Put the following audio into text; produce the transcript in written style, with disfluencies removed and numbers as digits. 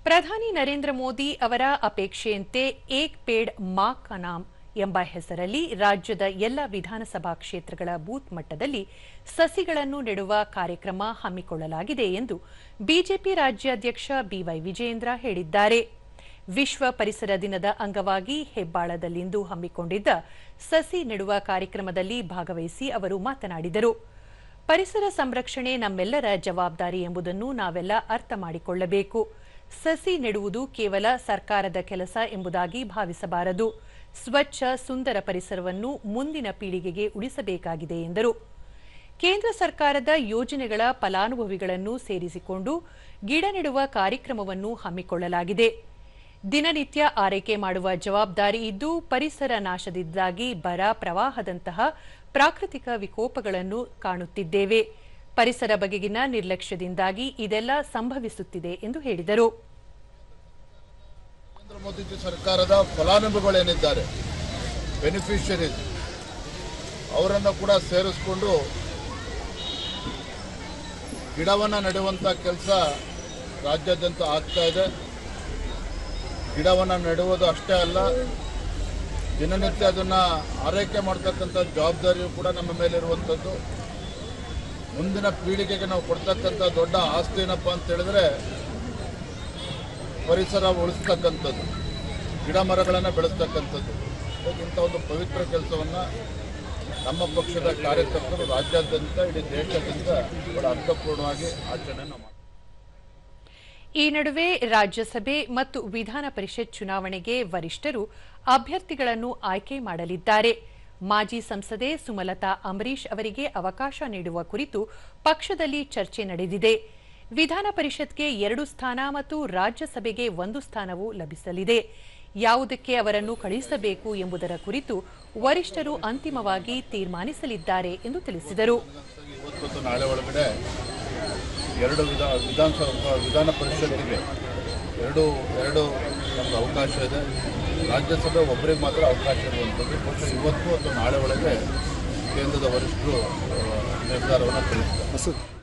ಪ್ರಧಾನಿ ನರೇಂದ್ರ ಮೋದಿ ಅವರ ಅಪೇಕ್ಷೆಯಂತೆ ಏಕ್ ಪೇಡ್ ಮಾ ಕಾ ನಾಮ್ ಎಂಬ ಹೆಸರಲ್ಲಿ ರಾಜ್ಯದ ಎಲ್ಲ ವಿಧಾನಸಭಾ ಕ್ಷೇತ್ರಗಳ ಬೂತ್ ಮಟ್ಟದಲ್ಲಿ ಸಸಿಗಳನ್ನು ನೆಡುವ ಕಾರ್ಯಕ್ರಮ ಹಮ್ಮಿಕೊಳ್ಳಲಾಗಿದೆ ಎಂದು ಬಿಜೆಪಿ ರಾಜ್ಯಾಧ್ಯಕ್ಷ ಬಿವೈ ವಿಜಯೇಂದ್ರ ಹೇಳಿದ್ದಾರೆ. ವಿಶ್ವ ಪರಿಸರ ದಿನದ ಅಂಗವಾಗಿ ಹೆಬ್ಬಾಳದಲ್ಲಿಂದು ಹಮ್ಮಿಕೊಂಡಿದ್ದ ಸಸಿ ನೆಡುವ ಕಾರ್ಯಕ್ರಮದಲ್ಲಿ ಭಾಗವಹಿಸಿ ಅವರು ಮಾತನಾಡಿದರು. ಪರಿಸರ ಸಂರಕ್ಷಣೆ ನಮ್ಮೆಲ್ಲರ ಜವಾಬ್ದಾರಿ ಎಂಬುದನ್ನು ನಾವೆಲ್ಲ ಅರ್ಥ ಮಾಡಿಕೊಳ್ಳಬೇಕು. ಸಸಿ ನೆಡುವುದು ಕೇವಲ ಸರ್ಕಾರದ ಕೆಲಸ ಎಂಬುದಾಗಿ ಭಾವಿಸಬಾರದು. ಸ್ವಚ್ಛ ಸುಂದರ ಪರಿಸರವನ್ನು ಮುಂದಿನ ಪೀಳಿಗೆಗೆ ಉಳಿಸಬೇಕಾಗಿದೆ ಎಂದರು. ಕೇಂದ್ರ ಸರ್ಕಾರದ ಯೋಜನೆಗಳ ಫಲಾನುಭವಿಗಳನ್ನು ಸೇರಿಸಿಕೊಂಡು ಗಿಡ ನೆಡುವ ಕಾರ್ಯಕ್ರಮವನ್ನು ಹಮ್ಮಿಕೊಳ್ಳಲಾಗಿದೆ. ದಿನನಿತ್ಯ ಆರೈಕೆ ಮಾಡುವ ಜವಾಬ್ದಾರಿ ಇದ್ದು, ಪರಿಸರ ನಾಶದಿಂದಾಗಿ ಬರ, ಪ್ರವಾಹದಂತಹ ಪ್ರಾಕೃತಿಕ ವಿಕೋಪಗಳನ್ನು ಕಾಣುತ್ತಿದ್ದೇವೆ. ಪರಿಸರ ಬಗೆಗಿನ ನಿರ್ಲಕ್ಷ್ಯದಿಂದಾಗಿ ಇದೆಲ್ಲ ಸಂಭವಿಸುತ್ತಿದೆ ಎಂದು ಹೇಳಿದರು. ನರೇಂದ್ರ ಮೋದಿ ಸರ್ಕಾರದ ಫಲಾನುಭವಿಗಳೇನಿದ್ದಾರೆ, ಬೆನಿಫಿಷರೀಸ್, ಅವರನ್ನು ಕೂಡ ಸೇರಿಸಿಕೊಂಡು ಗಿಡವನ್ನು ನೆಡುವಂಥ ಕೆಲಸ ರಾಜ್ಯಾದ್ಯಂತ ಆಗ್ತಾ ಇದೆ. ಗಿಡವನ್ನು ನೆಡುವುದು ಅಷ್ಟೇ ಅಲ್ಲ, ದಿನನಿತ್ಯ ಅದನ್ನು ಆರೈಕೆ ಮಾಡ್ತಕ್ಕಂಥ ಜವಾಬ್ದಾರಿಯು ಕೂಡ ನಮ್ಮ ಮೇಲಿರುವಂಥದ್ದು. ಮುಂದಿನ ಪೀಳಿಗೆಗೆ ನಾವು ಕೊಡ್ತಕ್ಕಂಥ ದೊಡ್ಡ ಆಸ್ತಿ ಏನಪ್ಪ ಅಂತ ಹೇಳಿದ್ರೆ ಪರಿಸರ ಉಳಿಸ್ತಕ್ಕಂಥದ್ದು, ಗಿಡ ಮರಗಳನ್ನು ಬೆಳೆಸ್ತಕ್ಕಂಥದ್ದು. ಇಂಥ ಒಂದು ಪವಿತ್ರ ಕೆಲಸವನ್ನು ನಮ್ಮ ಪಕ್ಷದ ಕಾರ್ಯಕರ್ತರು ರಾಜ್ಯಾದ್ಯಂತ, ಇಡೀ ದೇಶಾದ್ಯಂತ ಬಹಳ ಅರ್ಥಪೂರ್ಣವಾಗಿ ಆಚರಣೆ ಮಾಡ್ತಾರೆ. ಈ ನಡುವೆ ರಾಜ್ಯಸಭೆ ಮತ್ತು ವಿಧಾನ ಪರಿಷತ್ ಚುನಾವಣೆಗೆ ವರಿಷ್ಠರು ಅಭ್ಯರ್ಥಿಗಳನ್ನು ಆಯ್ಕೆ ಮಾಡಲಿದ್ದಾರೆ. ಮಾಜಿ ಸಂಸದೆ ಸುಮಲತಾ ಅಂಬರೀಶ್ ಅವರಿಗೆ ಅವಕಾಶ ನೀಡುವ ಕುರಿತು ಪಕ್ಷದಲ್ಲಿ ಚರ್ಚೆ ನಡೆದಿದೆ. ವಿಧಾನ ಪರಿಷತ್ಗೆ 2 ಸ್ಥಾನ ಮತ್ತು ರಾಜ್ಯಸಭೆಗೆ 1 ಸ್ಥಾನವೂ ಲಭಿಸಲಿದೆ. ಯಾವುದಕ್ಕೆ ಅವರನ್ನು ಕಳುಹಿಸಬೇಕು ಎಂಬುದರ ಕುರಿತು ವರಿಷ್ಠರು ಅಂತಿಮವಾಗಿ ತೀರ್ಮಾನಿಸಲಿದ್ದಾರೆ ಎಂದು ತಿಳಿಸಿದರು. ನಾಳೆ ಒಳಗಡೆ 2 ವಿಧಾನ ಪರಿಷತ್ತಿಗೆ ಎರಡು ನಮ್ಗೆ ಅವಕಾಶ ಇದೆ. ರಾಜ್ಯಸಭೆ ಒಬ್ಬರಿಗೆ ಮಾತ್ರ ಅವಕಾಶ ಇರುವಂಥದ್ದು. ಬಹುಶಃ ಇವತ್ತು ಅಥವಾ ನಾಳೆ ಒಳಗೆ ಕೇಂದ್ರದ ವರಿಷ್ಠರು ನಿರ್ಧಾರವನ್ನು ತಿಳಿಸಿದ್ದಾರೆ.